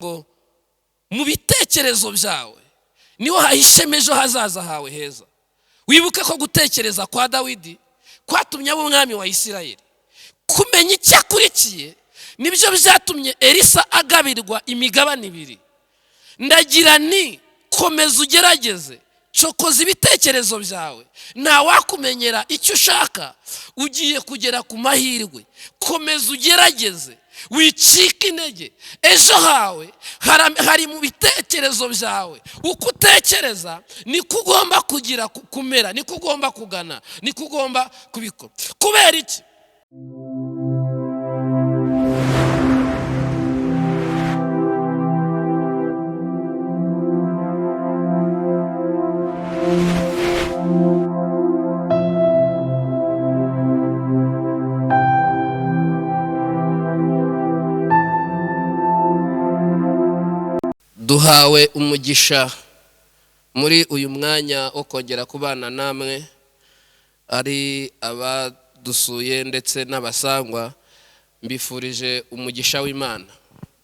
ngo mu bitekerezo byawe niho hahishemo ejo hazaza hawe heza. Wibuke ko gutekereza kwa Dawidi kwatumye aba umwami wa Isirayeli. Kumenya icyo akurikiye nibyo byatumye Elisa agabirwa imigabane ibiri. Ndagira ni komeza ugerageze, cokoza ibitekerezo byawe, nta wakumenyera icyo ushaka, ugiye kugera ku mahirwe. Komeza ugerageze, wicika intege. Ejo hawe hari mu bitekerezo byawe. Uko utekereza niko ugomba kugira kumera, niko ugomba kugana, niko ugomba kubikora. Kubera iki? Duhawe umugisha muri uyu mwanya wo kongera kubana namwe, ari abadusuye ndetse n'abasangwa. Mbifurije umugisha w'Imana.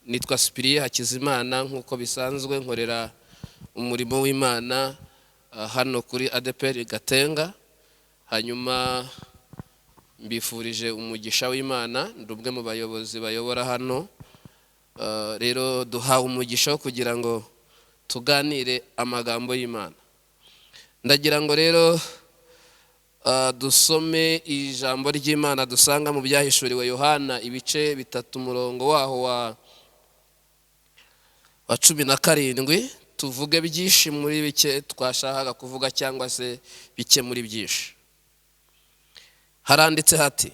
Nitwa Cyprien Hakizimana, nk'uko bisanzwe nkorera umurimo w'Imana hano kuri ADEPR Gatenga. Hanyuma mbifurije umugisha w'Imana, ndubwe mu bayobozi bayobora hano. Rero duhawe umugisha wo kugira ngo tuganire amagambo y'Imana. Ndagira ngo rero dusome ijambo ry'Imana dusanga mu byahishuriwe Yohana ibice 3 umurongo waho wa 17. Tuvuge byinshi muri bike twashakaga kuvuga cyangwa se bike muri byinshi. Haranditse hati: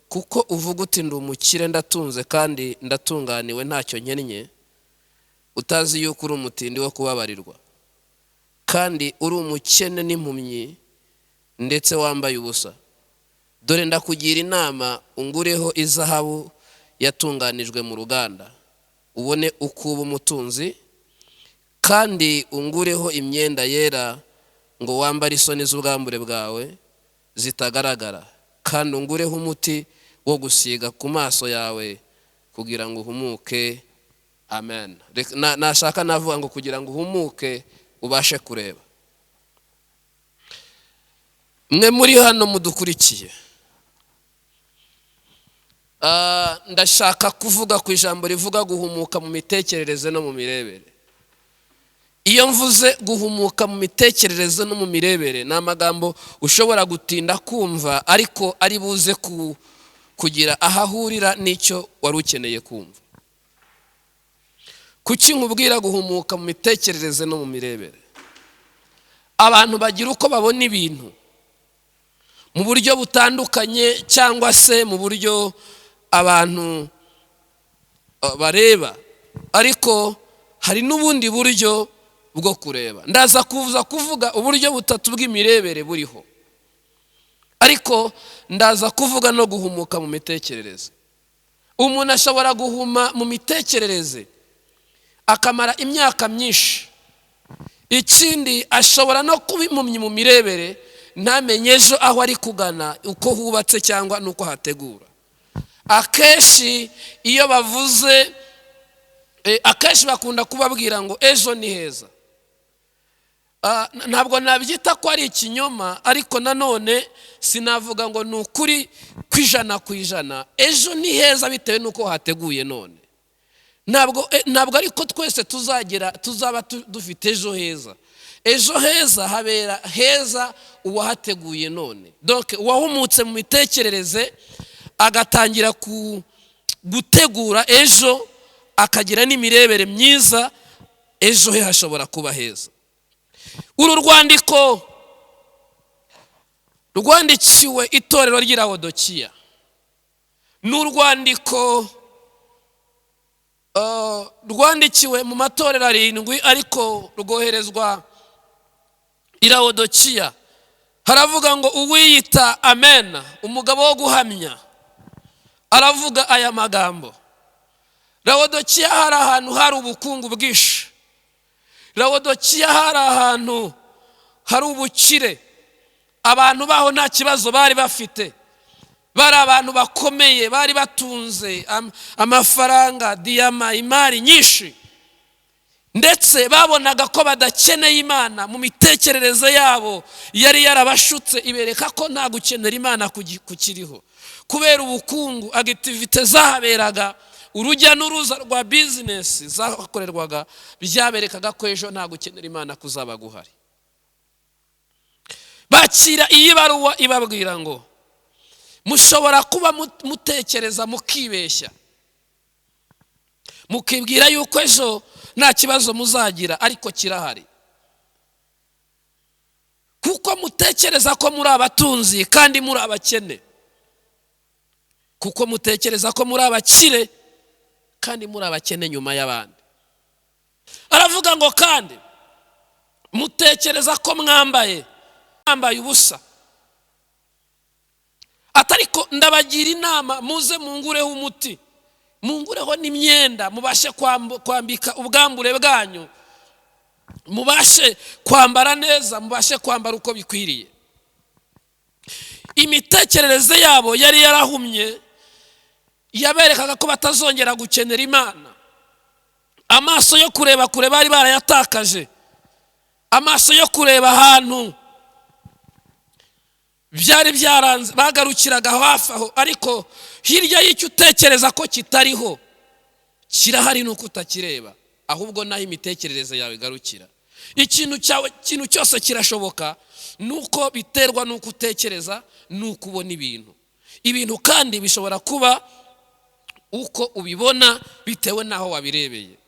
kuko uvuga uti ndi umukire, ndatunze kandi ndatunganiwe, ntacyo nkennye, utazi yuko uri umutindi wo kubabarirwa, kandi uri umukene n'impumyi, ndetse wambaye ubusa. Dore ndakugira inama, ungureho izahabu yatunganijwe mu ruganda, ubone uko uba umutunzi, kandi ungureho imyenda yera, ngo wambare isoni z'ubwambure bwawe zitagaragara, kandi ungureho umuti wo gusiga ku maso yawe kugira ngo uhumuke. Amen. Nashaka navuga ngo kugira ngo uhumuke ubashe kureba. Mwe muri hano mudukurikiye, ndashaka kuvuga ku ijambo rivuga guhumuka mu mitekerereze no mu mirebere. Iyo mvuze guhumuka mu mitekerereze no mu mirebere, ni amagambo ushobora gutinda kumva, ariko ari buze kugira ahahurira n'icyo wari ukeneye kumva. Kuki nkubwira guhumuka mu mitekerereze no mu mirebere? Abantu bagira uko babona ibintu mu buryo butandukanye, cyangwa se mu buryo abantu bareba, ariko hari n'ubundi buryo bwo kureba. Ndaza kuvuga uburyo butatu bw'imirebere buriho, ariko ndaza kuvuga no guhumuka mu mitekerereze. Umuntu ashobora guhuma mu mitekerereze akamara imyaka myinshi. Ikindi, ashobora no kuba impumyi mu mirebere, ntamenye ejo aho ari kugana, uko hubatse cyangwa nuko hategura. Akenshi iyo bavuze, akenshi bakunda kubabwira ngo ejo ni heza. Ntabwo nabyita ko ari ikinyoma, ariko nanone sinavuga ngo ni ukuri ku100%. Ejo ni heza bitewe nuko hateguye none. Ntabwo ariko twese tuzaba dufite ejo heza. Ejo heza habera heza uwahateguye none. Donc uwahumutse mu mitekerereze agatangira gutegura ejo, akagira n'imirebere myiza, ejo he hashobora kuba heza. Uru rwandiko rwandikiwe itorero ry'i Laodikiya. Ni urwandiko rwandikiwe mu matorero 7, ariko rwoherezwa i Laodikiya. Haravuga ngo uwiyita Amen, umugabo wo guhamya, aravuga aya magambo: Laodikiya hari ahantu hari ubukungu bwinshi. Laodikiya hari ahantu hari ubukire. Abantu baho nta kibazo bari bafite. bari abantu bakomeye, bari batunze amafaranga, diyama, imari nyinshi, ndetse babonaga ko badakeneye Imana. Mu mitekerereze yabo yari yarabashutse ibereka ko nta gukenera Imana kukiriho, kubera ubukungu, activite zahaberaga, urujya n'uruza rwa business zakorerwaga, byaberekaga ko ejo nta gukenera Imana kuzaba guhari. Bakira iyi baruwa ibabwira ngo mushobora kuba mutekereza mukibeshya, mukibwira yuko ejo nta kibazo muzagira, ariko kirahari. Kuko mutekereza ko muri abatunzi kandi muri abakene, kuko mutekereza ko muri abakire kandi muri abakene nyuma y'abandi. Aravuga ngo kandi mutekereza ko mwambaye ubusa, atariko ndabagira inama muze mungureho umuti, mungureho n'imyenda, mubashe kwambika ubwambure bwanyu, mubashe kwambara neza, mubashe kwambara uko bikwiriye. Imitekerereze yabo yari yarahumye, yaberekaga ko batazongera gukenera Imana. Amaso yo kureba kure bari barayatakaje, amaso yo kureba ahantu byari byaranze, bagarukiraga hafi aho, ariko hirya y'icyo utekereza ko kitariho kirahari nuko utakireba, ahubwo naho imitekerereze yawe igarukira. Ikintu cyose kirashoboka, nuko biterwa nuko utekereza, nuko ubona ibintu kandi bishobora kuba uko ubibona bitewe naho wabirebeye.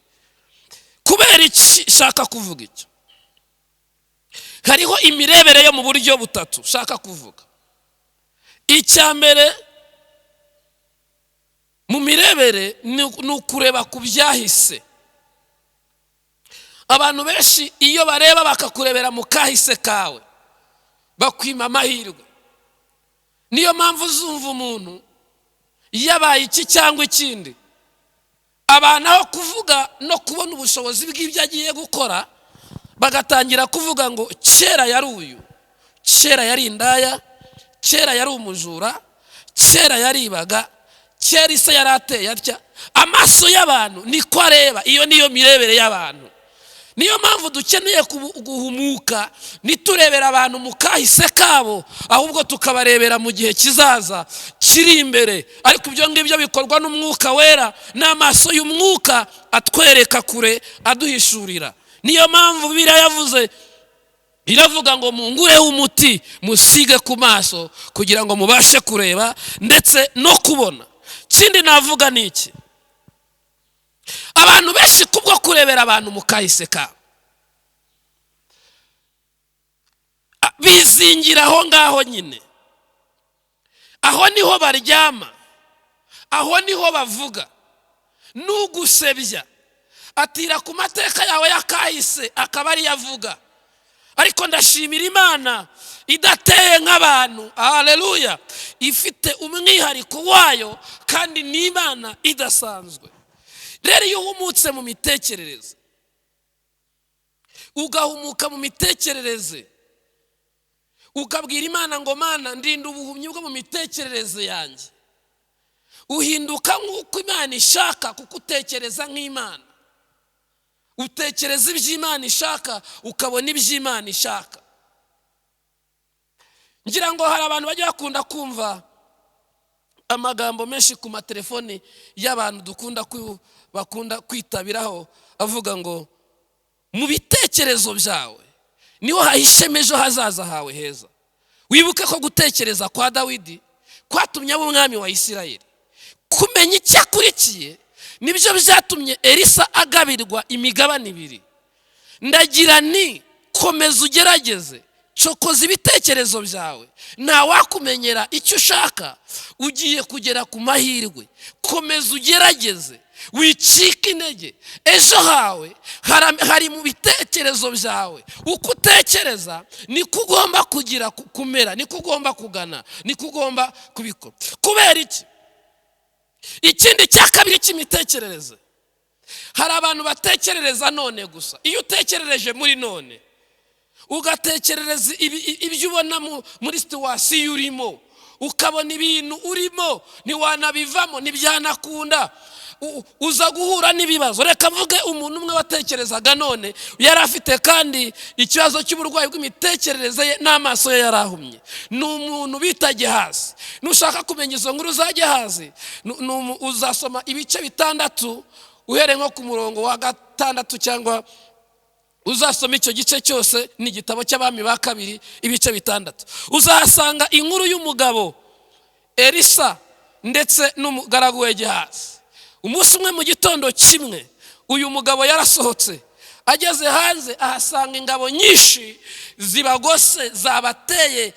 Kubera iki shaka kuvuga icyo? Hariho imirebere yo mu buryo butatu shaka kuvuga. Icya mbere mu mirebere ni ukureba ku byahise. Abantu benshi iyo bareba bakakurebera mu kahise kawe, bakwima amahirwe. Niyo mpamvu uzumva umuntu yabaye iki cyangwa ikindi, abantu aho kuvuga no kubona ubushobozi bw'ibyo agiye gukora, bagatangira kuvuga ngo kera yari uyu, kera yari indaya, kera yari umujura, kera yaribaga, kera ise yari ateye atya. Amaso y'abantu niko areba, iyo niyo mirebere y'abantu. Niyo mpamvu dukeneye guhumuka, niturebera abantu mu kahise kabo, ahubwo tukabarebera mu gihe kizaza kiri imbere. Ariko ibyo ngibyo bikorwa n'umwuka wera, n'amaso y'umwuka atwereka kure, aduhishurira. Niyo mpamvu Bibiliya yavuze, iravuga ngo mungureho umuti musige ku maso, kugira ngo mubashe kureba ndetse no kubona. Kindi navuga ni iki? Abantu benshi kubwo kurebera abantu mu kahise kabo, bizingira aho ngaho nyine. Aho niho baryama, aho niho bavuga. Nugusebya atira ku mateka yawe yakahise, akaba ari yavuga. Ariko ndashimira Imana idateye nk'abantu, haleluya, ifite umwihariko wayo, kandi ni Imana idasanzwe. Rero iyo uhumutse mu mitekerereze, ugahumuka mu mitekerereze, ukabwira Imana ngo Mana ndinda ubuhumyi bwo mu mitekerereze yanjye, uhinduka nk'uko Imana ishaka, kuko utekereza nk'Imana. Utekereza iby'Imana ishaka, ukabona iby'Imana ishaka. Ngira ngo hari abantu bajya bakunda kumva amagambo menshi ku matelefoni y'abantu bakunda kwitabiraho, avuga ngo mu bitekerezo byawe niho hahishemo ejo hazaza hawe heza. Wibuke ko gutekereza kwa Dawidi kwatumye aba umwami wa Isirayeli. Kumenya icyo akurikiye nibyo byatumye Elisa agabirwa imigabane ibiri. Ndagira ni komeza ugerageze, cokoza ibitekerezo byawe, nta wakumenyera icyo ushaka, ugiye kugera ku mahirwe. Komeza ugerageze, wicika intege. Ejo hawe hari mu bitekerezo byawe. Uko utekereza niko ugomba kugira kumera, niko ugomba kugana, niko ugomba kubikora. Kubera iki? Ikindi cya kabiri cy'imitekerereze, hari abantu batekerereza none gusa. Iyo utekerereje muri none, ugatekerereza ibyo ubona muri situwasiyo urimo, ukabona ibintu urimo ntiwanabivamo ntibyanakunda, uza guhura n'ibibazo. Reka mvuge umuntu umwe watekerezaga none yari afite kandi ikibazo cy'uburwayi bw'imitekerereze ye n'amaso ye yarahumye. Ni umuntu bita Gehazi. Nushaka kumenya izo nkuru za Gehazi uzasoma ibice 6 uhere nko ku murongo wa 6 cyangwa uzasoma icyo gice cyose. Ni igitabo cy'abami ba 2 ibice 6. Uzasanga inkuru y'umugabo Elisa ndetse n'umugaragu we Gehazi. Umunsi umwe mu gitondo kimwe uyu mugabo yarasohotse, ageze hanze ahasanga ingabo nyinshi zibagose zabateye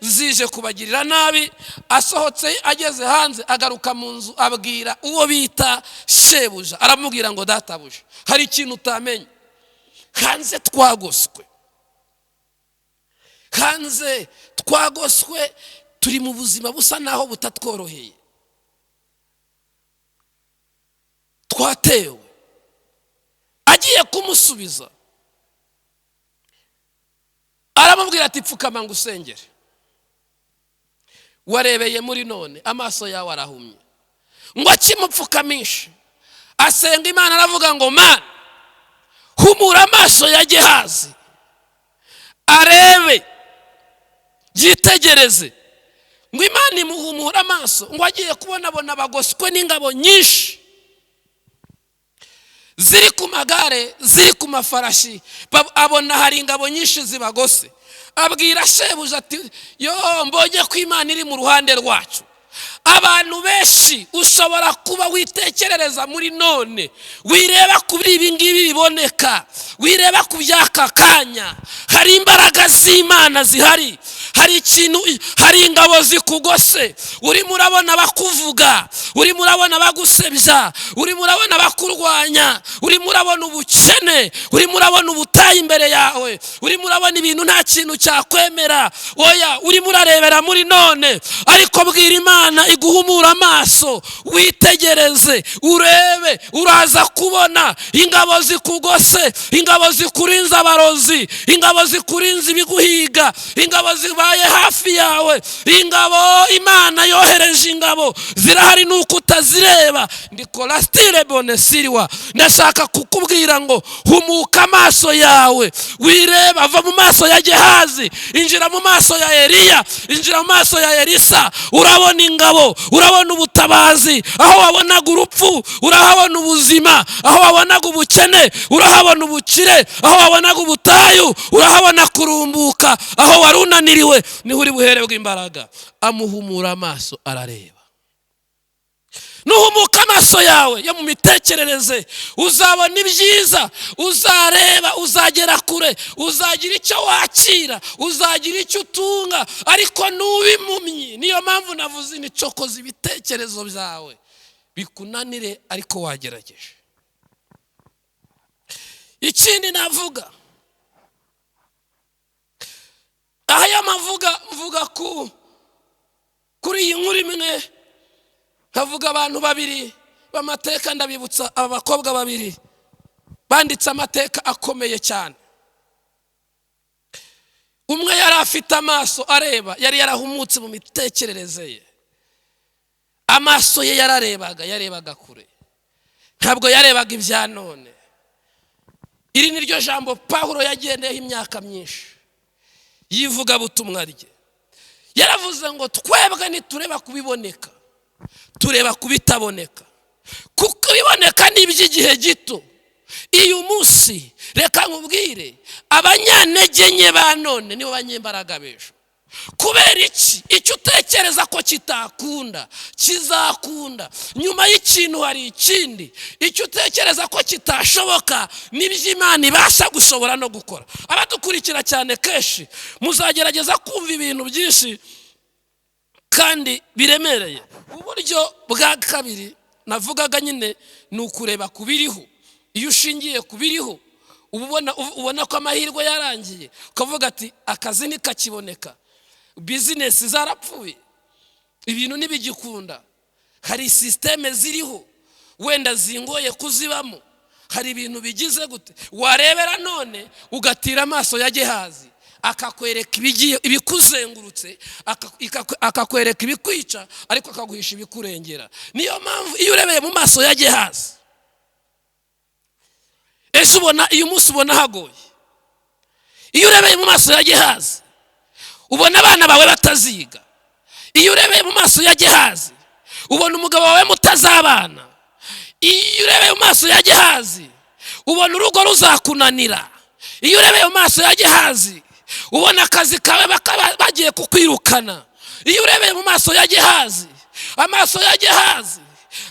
zije kubagirira nabi. Asohotse ageze hanze agaruka mu nzu abwira uwo bita shebuja, aramubwira ngo databuja, hari ikintu utamenye, hanze twagoswe turi mu buzima busa naho butatworoheye, twatewe. Agiye kumusubiza aramubwira ati pfukama ngo usengere, warebeye muri none amaso yawe arahumye. Ngo akimupfukamisha asenga Imana aravuga ngo Mana humura amaso ya Gehazi arebe yitegereze. Ngo Imana imuhumura amaso, ngo agiye kubona bagoswe n'ingabo nyinshi ziri ku magare ziri ku mafarashi, abona hari ingabo nyinshi zibagose. Abwira shebuja ati yo mbonye ko Imana iri mu ruhande rwacu. Abantu benshi ushobora kuba witekerereza muri none, wireba kuri ibi ngibi biboneka, wireba ku byaka kanya, hari imbaraga z'Imana zihari, hari ikintu, hari ingabo zikugose. Urimo urabona bakuvuga, urimo urabona bagusebya, urimo urabona bakurwanya, urimo urabona ubukene, urimo urabona ubutayi imbere yawe, urimo urabona ibintu nta kintu cyakwemera. Oya, urimo urarebera muri none, ariko bwira Imana iguhumura amaso, witegereze urebe. Uraza kubona ingabo zikugose, ingabo zikurinze abarozi, ingabo zikurinze ibiguhiga, ingabo zibaye hafi yawe, ingabo Imana yohereje ingabo zirahari nuko utazireba. Ndikora style bonesiriwa, ndashaka kukubwira ngo humuka amaso yawe, wireba. Ava mu maso ya Gehazi injira mu maso ya Eliya, injira mu maso ya Elisa. Urabona ingabo, urabona ubutabazi. Aho wabonaga urupfu urahabona ubuzima, aho wabonaga ubukene urahabona ubukire, aho wabonaga ubutayu urahabona kurumbuka, aho warunaniriwe niho uri buherebwe imbaraga. Amuhumura amaso arareba. Nuhumuka amaso yawe yo mu mitekerereze uzabona ibyiza, uzareba, uzagera kure, uzagira icyo wakira, uzagira icyo utunga. Ariko nubimpumyi, niyo mpamvu navuze ni cokoza ibitekerezo byawe bikunanire, ariko wagerageje. Ikindi navuga, aya mvuga kuri iyi nkuru imwe, havuga abantu 2 b'amateka. Ndabibutsa abakobwa 2 banditse amateka akomeye cyane. Umwe yari afite amaso areba, yari yarahumutse mu mitekerereze ye. Amaso ye yarebaga kure, ntabwo yarebaga ibya none. Iri ni ryo jambo Pawulo yagendeyeho imyaka myinshi yivuga butumwa rye. Yaravuze ngo twebwe nitureba kubiboneka, tureba kubitaboneka, kuko biboneka n'iby'igihe gito. Iyo munsi reka nkubwire, abanyantege nke ba none nibo banyembaraga bejo. Kubera icyo utekereza ko kitakunda kizakunda. Nyuma y'ikintu hari ikindi. Icyo utekereza ko kitashoboka nibyo Imana ibasha gushobora no gukora. Abadukurikira cyane kenshi muzagerageza kumva ibintu byinshi kandi biremereye. Uburyo bwa kabiri navugaga nyine ni ukureba kubiriho. Iyo ushingiye kubiriho ubona ko amahirwe yarangiye, ukavuga ati akazi ntikakiboneka, business zarapfuye, ibintu ntibigikunda, hari systeme ziriho wenda zingoye kuzibamo, hari ibintu bigize gute. Warebera none ugatira amaso ya Gehazi akakwereka ibikuzengurutse, akakwereka ibikwica, ariko akaguhisha ibikurengera. Niyo mpamvu iyo urebeye mu maso ya Gehazi, ese ubona iyo umunsi ubona hagoye. Iyo urebeye mu maso ya Gehazi ubona abana bawe bataziga. Iyo urebeye mu maso ya Gehazi ubona umugabo wawe mutazabana. Iyo urebeye mu maso ya Gehazi ubona urugo ruzakunanira. Iyo urebeye mu maso ya Gehazi ubona akazi kawe bagiye kukwirukana. Iyo urebeye mu maso ya Gehazi, amaso ya Gehazi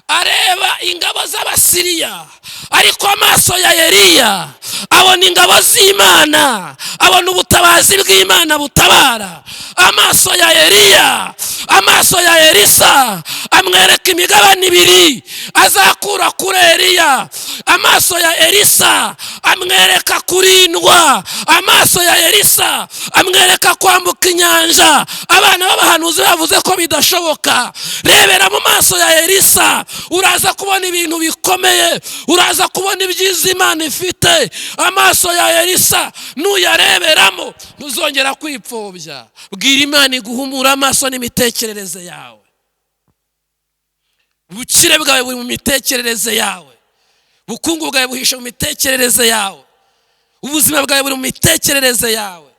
areba ingabo z'Abasiriya, ariko amaso ya Eliya abona ingabo z'Imana, abona ubutabazi bw'Imana butabara. Amaso ya Eliya, amaso ya Elisa amwereka imigabane ibiri azakura kuri Eliya. Amaso ya Elisa amwereka kurindwa. Amaso ya Elisa amwereka kwambuka inyanja abana b'abahanuzi bavuze ko bidashoboka. Rebera mu maso ya Elisa uraza kubona ibintu bikomeye, uraza kubona ibyiza Imana ifite. Amaso ya Elisa nuyareberamo ntuzongera kwipfobya. Bwira Imana iguhumura amaso n'imitekerereze yawe. Ubukire bwawe buri mu mitekerereze yawe, ubukungu bwawe buhishe mu mitekerereze yawe, ubuzima bwawe buri mu mitekerereze yawe.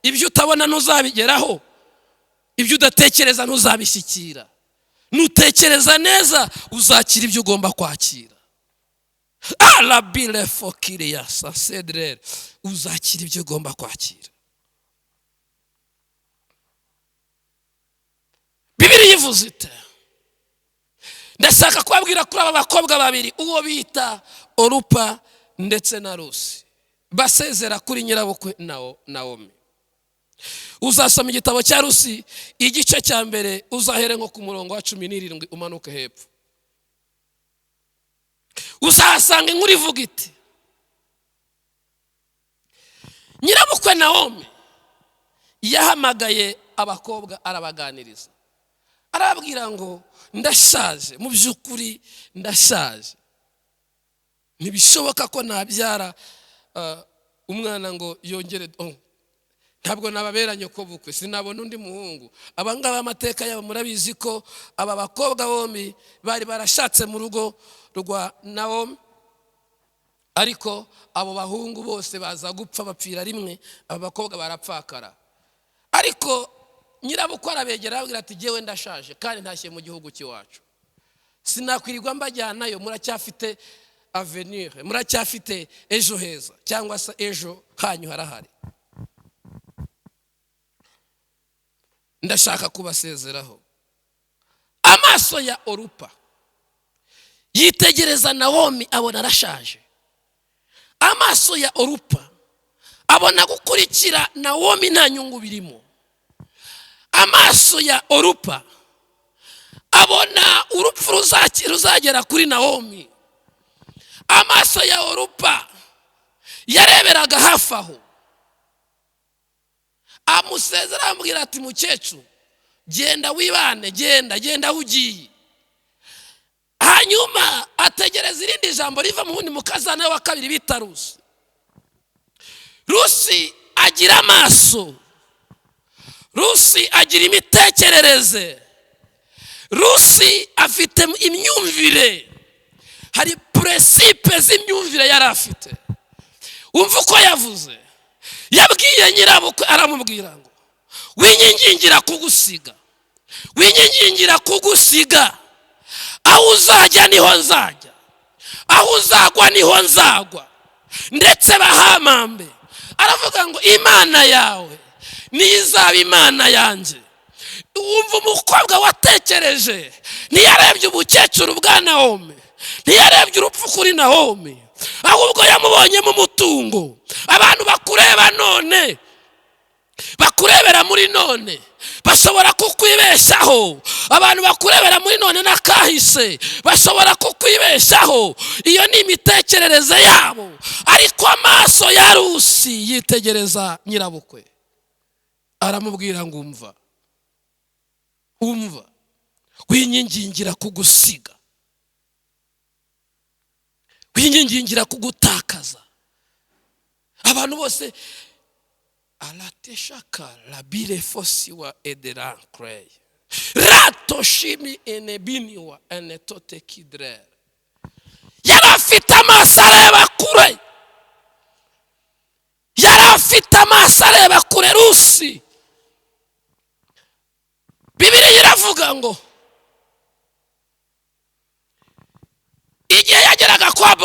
Ibyo utabona ntuzabigeraho, ibyo udatekereza ntuzabishyikira. Nutekereza neza uzakira ibyo ugomba kwakira. Arabile fokiriya sasedrere, uzakira ibyo ugomba kwakira. Bibiliya ivuze ite? Ndashaka kubabwira kuri aba bakobwa babiri, uwo bita Orupa ndetse na Rusi, basezera kuri nyirabukwe Naomi. Uzasoma igitabo cya Rusi igice cya mbere, uzahere nko ku murongo wa 17 umanuke hepfo. Uzasanga inkuru ivuga iti: nyirabukwe Naomi yahamagaye abakobwa arabaganiriza, arababwira ngo ndashaje, mu by'ukuri ndashaje, ntibishoboka ko nabyara umwana ngo yongere, ntabwo nababeranye ko bukwe, sinabona undi muhungu. Abangaba amateka yabo murabizi ko aba bakobwa bombi bari barashatse mu rugo rwa Naomi, ariko abo bahungu bose baza gupfa bapfira rimwe, aba bakobwa barapfakara. Ariko nyirabukwe arabegera ababwira ati jyewe ndashaje kandi ntashye mu gihugu cy'iwacu, sinakwirirwa mbajyanayo, muracyafite avenir, muracyafite ejo heza, cyangwa se ejo hanyu harahari. Ndashaka kubasezeraho. Amaso ya Orupa yitegereza Naomi abona arashaje. Amaso ya Orupa abona gukurikira Naomi nta nyungu birimo. Amaso ya Orupa abona urupfu ruzagera kuri Naomi. Amaso ya Orupa yareberaga hafi aho. Amusezera amubwira ati mukecuru, genda wibane, genda ugiye. Hanyuma ategereza irindi jambo riva mu wundi mukazana wa kabiri bita Rusi. Rusi agira amaso, Rusi agira imitekerereze, Rusi afite imyumvire. Hari principe z'imyumvire yari afite. Umva uko yavuze. Yabwiye nyirabukwe aramubwira ngo winyingingira kugusiga, winyingingira kugusiga, aho uzajya niho nzajya, aho uzagwa niho nzagwa, ndetse bahamambe. Aravuga ngo Imana yawe nizaba Imana yanjye. Umva umukobwa watekereje, ntiyarebye ubukecuru bwa Naomi, ntiyarebye urupfu kuri Naomi, ahubwo yamubonyemo umutungo. Abantu bakureba none, bakurebera muri none, bashobora kukwibeshaho. Abantu bakurebera muri none nakahise bashobora kukwibeshaho. Iyo ni imitekerereze yabo. Ariko amaso ya Rusi yitegereza nyirabukwe, aramubwira ngo umva, winyingingira kugusiga, winyingingira kugutakaza. Abantu bose alateshaka labire fosiwa edera krey ratoshimi enebiniwa enetote kidrer. Yari afite amaso areba kure, yari afite amaso areba kure. Rusi Bibiliya iravuga ngo igihe yageraga kwa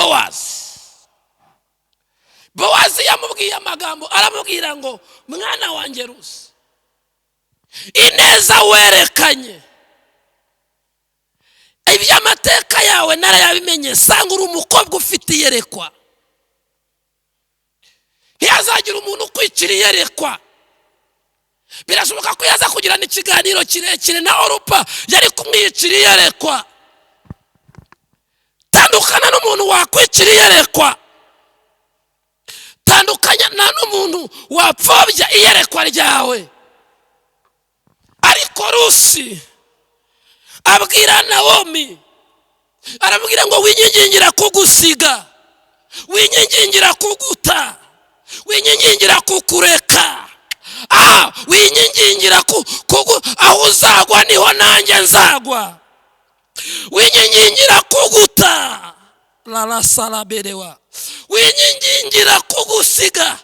Bowazi yamubwiye amagambo, aramubwira ngo mwana wanjye Rusi, ineza werekanye, iby'amateka yawe narayabimenye, sanga uri umukobwa ufite iyerekwa. Ntiyazagira umuntu ukwicira iyerekwa. Birashoboka ko yaza kugirana ikiganiro kirekire na Orupa, yari kumwicira iyerekwa. Tandukana n'umuntu wakwicira iyerekwa, tandukanya n'umuntu wapfobya iyerekwa ryawe. Ariko Rusi abwira Nawomi, arabwira ngo winyingingira kugusiga, winyingingira kuguta, winyingingira kukureka, winyingingira aho uzagwa niho nanjye nzagwa, winyingingira kuguta la salaberewa, winyingingira kugusiga,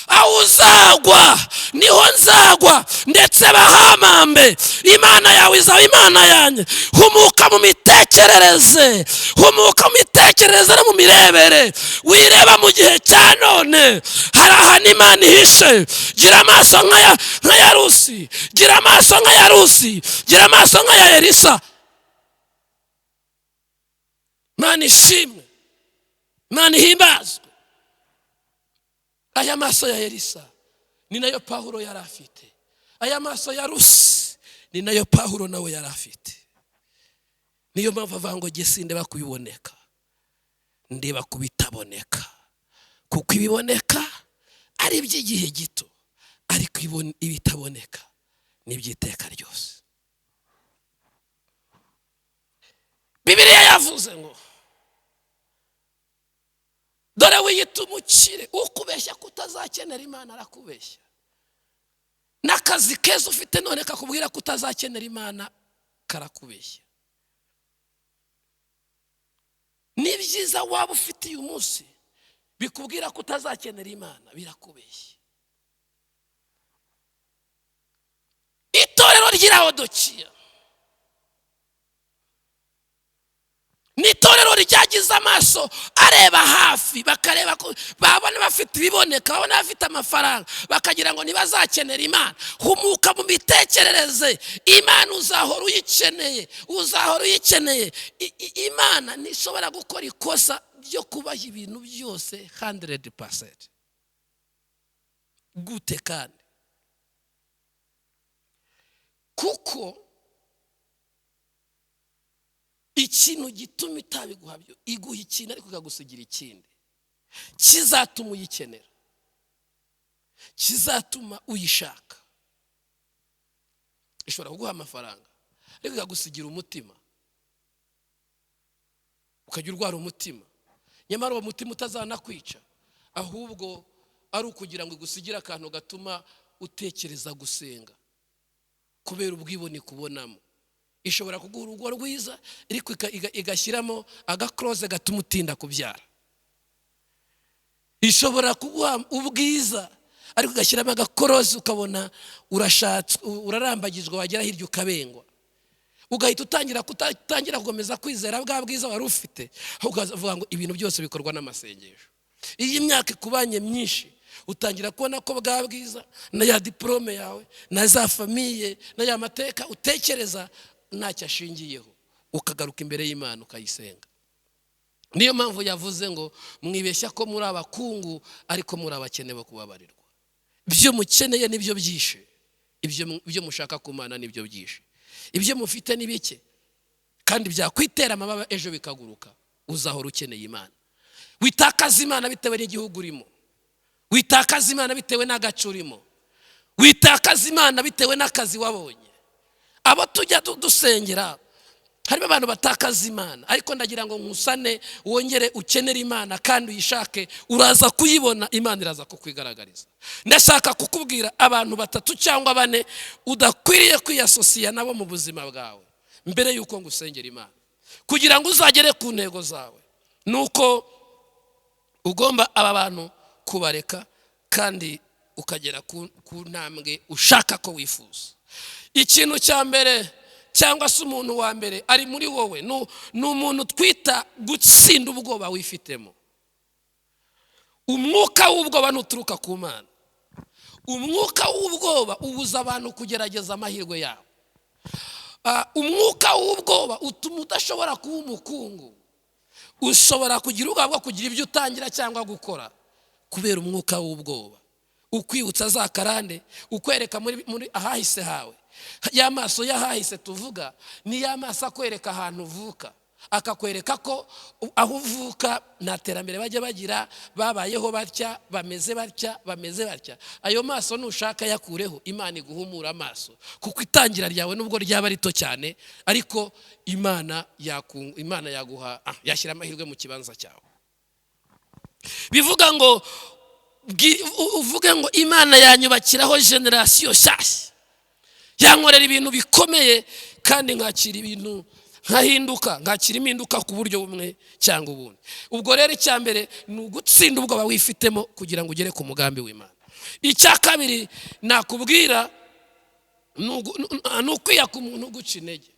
aho uzagwa niho nzagwa, ndetse bahamambe Imana yawe izaba Imana yanjye. Humuka mu mitekerereze, humuka mu mitekerereze no mu mirebere, wireba mu gihe cya none. Hari ahantu Imana ihishe. Gira amaso nk'aya Rusi, gira amaso nk'aya Rusi, gira amaso nk'aya Elisa. Imana ishimwe, Imana ihimbazwe. Aya maso ya Elisa ni nayo Pawulo yari afite. Aya maso ya Rusi ni nayo Pawulo nawe yari afite. Niyo mpamvu avuga ngo jye sindeba kubiboneka, ndeba kubitaboneka. Kuko ibiboneka ari iby'igihe gito, ariko ibitaboneka ni iby'iteka ryose. Bibiliya yavuze ngo dore wiyita umukire, ukubeshya kutazakenera Imana arakubeshya. N'akazi keza ufite none kakubwira kutazakenera Imana karakubeshya. Ni byiza waba ufite uyu munsi bikubwira kutazakenera Imana, birakubeshya. Itorero ry'Ilaodikiya ni itorero ryagize amaso areba hafi, bakareba ko babona bafite ibiboneka, babona bafite amafaranga, bakagira ngo ntibazakenera Imana. Humuka mu mitekerereze, Imana uzahora uyikeneye, uzahora uyikeneye. Imana ntishobora gukora ikosa ryo kubaha ibintu byose 100%. Gute kandi? Kuko ikintu gituma itabiguha byo, iguha ikintu ariko ikagusigira ikindi kizatuma uyikenera, kizatuma uyishaka. Ishobora kuguha amafaranga ariko ikagusigira umutima, ukajya urwara umutima, nyamara uwo mutima utazanakwica, ahubwo ari ukugira ngo igusigire akantu gatuma utekereza gusenga kubera ubwibone kubonamo. Ishobora kuguha urugo rwiza ariko igashyiramo agakroze gatuma utinda kubyara. Ishobora kuguha ubwiza ariko igashyiramo agakroze ukabona urarambagizwa, wagera hirya ukabengwa, ugahita utangira kugomeza kwizera bwa bwiza wari ufite, ukavuga ngo ibintu byose bikorwa n'amasengesho. Iyi myaka ikubanye myinshi, utangira kubona ko bwa bwiza na ya diplome yawe na za famiye na ya mateka utekereza ntacyo ashingiyeho, ukagaruka imbere y'Imana ukayisenga. Niyo mpamvu yavuze ngo mwibeshya ko muri abakungu ariko muri abakene bo kubabarirwa. Ibyo mukeneye nibyo byishe, ibyo mushaka ku Mana nibyo byishe. Ibyo mufite ni bike kandi byakwitera amababa ejo bikaguruka, uzahora ukeneye Imana. Witakaza Imana bitewe n'igihugu urimo, witakaza Imana bitewe n'agace urimo, witakaza Imana bitewe n'akazi wabonye. Abo tujya dusengera harimo abantu batakaza imana, ariko ndagira ngo nkusane wongere ukenere imana kandi uyishake, uraza kuyibona, imana iraza kukwigaragariza. Ndashaka kukubwira abantu 3 cyangwa 4 udakwiriye kwiyasosiya nabo mu buzima bwawe mbere yuko ngusengera imana, kugira ngo uzagere ku ntego zawe. Nuko ugomba aba bantu kubareka kandi ukagera ku ntambwe ushaka ko wifuza. Ikintu cya mbere cyangwa se umuntu wa mbere ari muri wowe ni umuntu twita gutsinda ubwoba wifitemo. Umwuka w'ubwoba ntuturuka ku Mana. Umwuka w'ubwoba ubuza abantu kugerageza amahirwe yabo. Umwuka w'ubwoba utuma udashobora kuba umukungu. Ushobora kugira ubwoba bwo kugira ibyo utangira cyangwa gukora kubera umwuka w'ubwoba. Ukwibutsa za karande, ukwereka muri ahahise hawe. Ya maso y'ahahise tuvuga ni ya maso akwereka ahantu uvuka, akakwereka ko aho uvuka nta terambere bajya bagira, babayeho batya, bameze batya. Ayo maso nushaka yakureho, Imana iguhumura amaso, kuko itangira ryawe nubwo ryaba rito cyane, ariko Imana yaguha yashyira amahirwe mu kibanza cyawe. Bivuga ngo uvuge ngo Imana yanyubakiraho generation nshyashya, yankorera ibintu bikomeye kandi nkakira ibintu nkakira impinduka ku buryo bumwe cyangwa ubundi. Ubwo rero icya mbere ni ugutsinda ubwoba wifitemo kugira ngo ugere ku mugambi w'Imana. Icya kabiri nakubwira ni ukwiyaka umuntu uguca intege.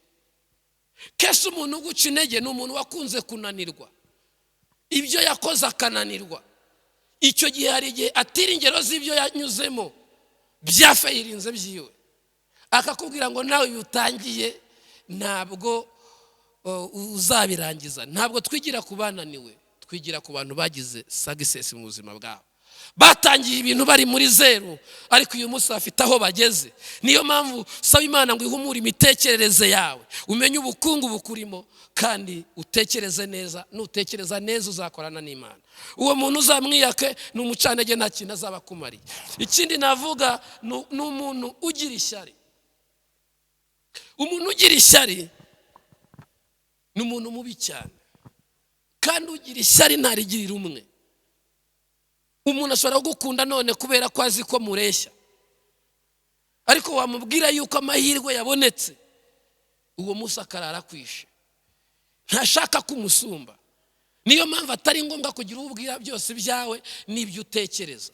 Kese umuntu uguca intege ni umuntu wakunze kunanirwa, ibyo yakoze akananirwa. Icyo gihe hari igihe atira ingero z'ibyo yanyuzemo byafayirinze byiwe, akakubwira ngo nawe utangiye ntabwo uzabirangiza. Ntabwo twigira ku bananiwe, twigira ku bantu bagize success mu buzima bwabo, batangiye ibintu bari muri zero, ariko uyu munsi bafite aho bageze. Niyo mpamvu saba Imana ngo ihumure imitekerereze yawe, umenye ubukungu bukurimo kandi utekereze neza. Nutekereza neza uzakorana n'Imana. Uwo muntu uzamwiyake ni umucanege, nta kintu azaba akumariye. Ikindi navuga ni umuntu ugira ishyari. Umuntu ugira ishyari ni umuntu mubi cyane, kandi ugira ishyari ntarigirira umwe. Umuntu ashobora kugukunda none kubera ko azi ko mureshya, ariko wamubwira yuko amahirwe yabonetse, uwo munsi akarara kwishe, ntashaka kumusumba. Niyo mpamvu atari ngombwa kugira ubwira byose byawe n'ibyo utekereza.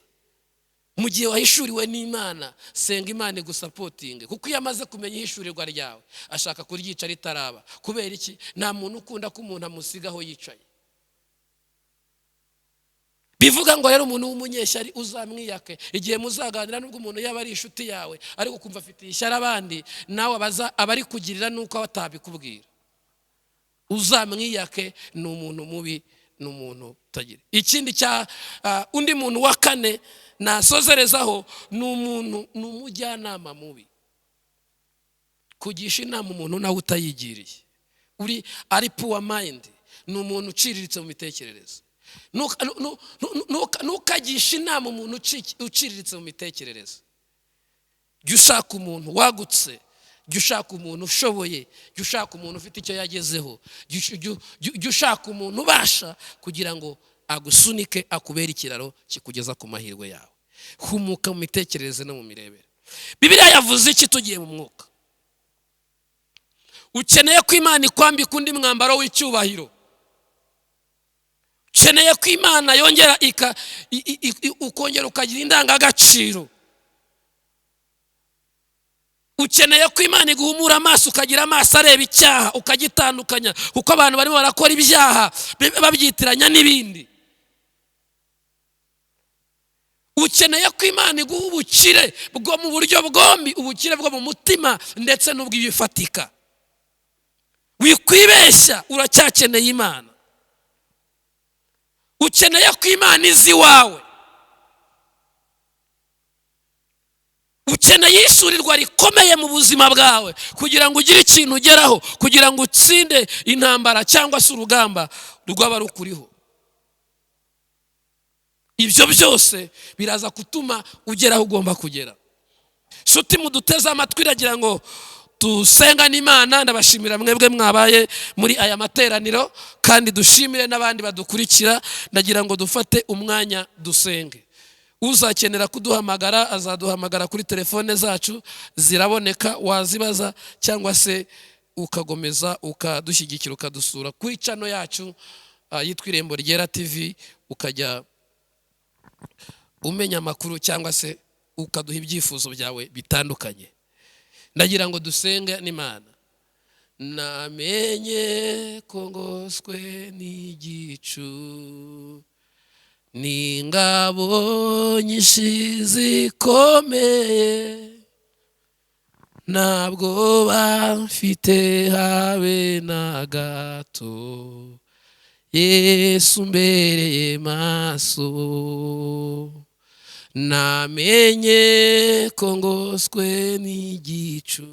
Mu gihe wahishuriwe n'Imana, senga Imana igusapotinge, kuko iyo amaze kumenya ihishurirwa ryawe ashaka kuryica ritaraba. Kubera iki? Nta muntu ukunda ko umuntu amusigaho yicaye. Bivuga ngo rero umuntu w'umunyeshyari uzamwiyake. Igihe muzaganira nubwo umuntu yaba ari inshuti yawe ariko kumva afitiye ishyari abandi, nawe abari kugirira nuko atabikubwira. Uzamwiyake, ni umuntu mubi, ni umuntu utagira. Ikindi undi muntu wa kane nasozerezaho ni umujyanama mubi. Kugisha inama umuntu nawe utayigiriye, ari poor mind, ni umuntu uciriritse mu mitekerereze. Nukagisha inama umuntu uciriritse mu mitekerereze. Jya ushaka umuntu wagutse, jya ushaka umuntu ushoboye, jya ushaka umuntu ufite icyo yagezeho, jya ushaka umuntu ubasha kugira ngo agusunike, akubera ikiraro kikugeza ku mahirwe yawe. Humuka mu mitekerereze no mu mirebere. Bibiliya yavuze iki tugiye mu mwuka? Ukeneye ko Imana ikwambika undi mwambaro w'icyubahiro. Ukeneye ko Imana yongera ukongera ukagira indangagaciro. Ukeneye ko Imana iguhumura amaso, ukagira amaso areba icyaha, ukagitandukanya, kuko abantu barimo barakora ibyaha babyitiranya n'ibindi. Ukeneye ko Imana iguha ubukire bwo mu buryo bwombi, ubukire bwo mu mutima ndetse n'ubw'ibifatika. Wikwibeshya, uracyakeneye Imana. Ukeneye ko Imana izi iwawe. Ukeneye ishurirwa rikomeye mu buzima bwawe kugira ngo ugire ikintu ugeraho, kugira ngo utsinde intambara cyangwa se urugamba rwaba rukuriho. Ibyo byose biraza gutuma ugera aho ugomba kugera. Nshuti muduteze amatwi, iragira ngo tusenga n'Imana. Ndabashimira mwebwe mwabaye muri aya materaniro, kandi dushimire n'abandi badukurikira. Ndagira ngo dufate umwanya dusenge. Uzakenera kuduhamagara azaduhamagara kuri telefone zacu, ziraboneka, wazibaza cyangwa se ukagomeza ukadushyigikira ukadusura kuri channel yacu yitwa Irembo Ryera TV, ukajya umenya amakuru cyangwa se ukaduha ibyifuzo byawe bitandukanye. Ndagira ngo dusenge n'Imana. Namenye ko ngoswe n'igicu, n'ingabo nyinshi zikomeye, ntabwo bamfite habe na gato, Yesu mbereye maso. Namenye ko ngoswe n'igicu,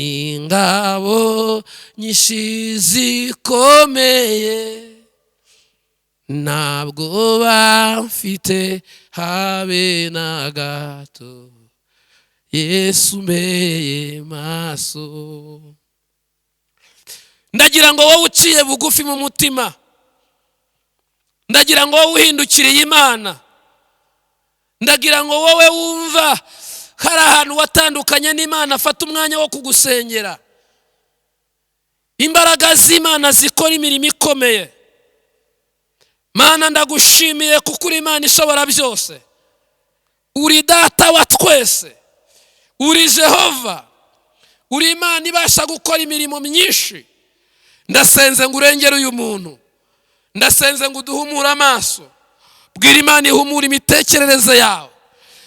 n'ingabo nyinshi zikomeye, ntabwo bamfite habe na gato, Yesu mbereye maso. Ndagira ngo wowe uciye bugufi mu mutima, ndagira ngo wowe uhindukiriye Imana, ndagira ngo wowe wumva hari ahantu watandukanye n'Imana, fata umwanya wo kugusengera. Imbaraga z'Imana zikora imirimo ikomeye. Mana, ndagushimiye kuko uri Imana ishobora byose, uri Data wa twese, uri Jehova, uri Imana ibasha gukora imirimo myinshi. Ndasenze ngo urengere uyu muntu, ndasenze ngo uduhumure amaso. Bwira Imana ihumura imitekerereze yawe,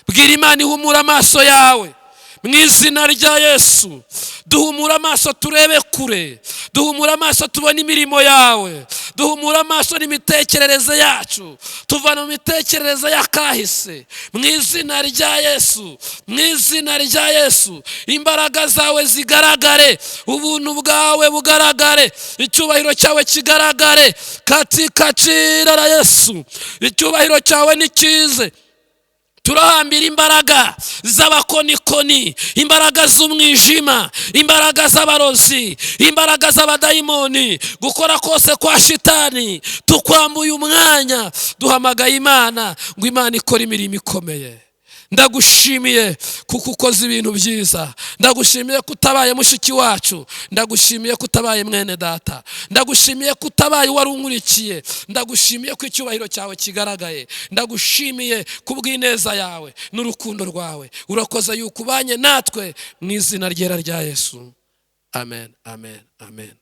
bwira Imana ihumura amaso yawe mu izina rya Yesu. Duhumura amaso turebe kure, duhumura amaso tubone imirimo yawe, duhumura amaso n'imitekerereze yacu, tuvana mu mitekerereze y'akahise mu izina rya Yesu, mu izina rya Yesu. Imbaraga zawe zigaragare, ubuntu bwawe bugaragare, icyubahiro cyawe kigaragare katika jina la Yesu. Icyubahiro cyawe nikize. Turahambira imbaraga z'abakonikoni, imbaraga z'umwijima, imbaraga z'abarozi, imbaraga z'abadayimoni, gukora kose kwa shitani. Tukwambuye umwanya, duhamagaye Imana ngo Imana ikora imirimo ikomeye. Ndagushimiye kuko ukoze ibintu byiza. Ndagushimiye kutabaye mushiki wacu, ndagushimiye kutabaye mwene data, ndagushimiye kutabaye warunkurikiye, ndagushimiye ko icyubahiro cyawe kigaragaye, ndagushimiye kubw'ineza yawe n'urukundo rwawe. Urakoze yuko ubanye natwe mu izina ryera rya Yesu. Amen, amen, amen.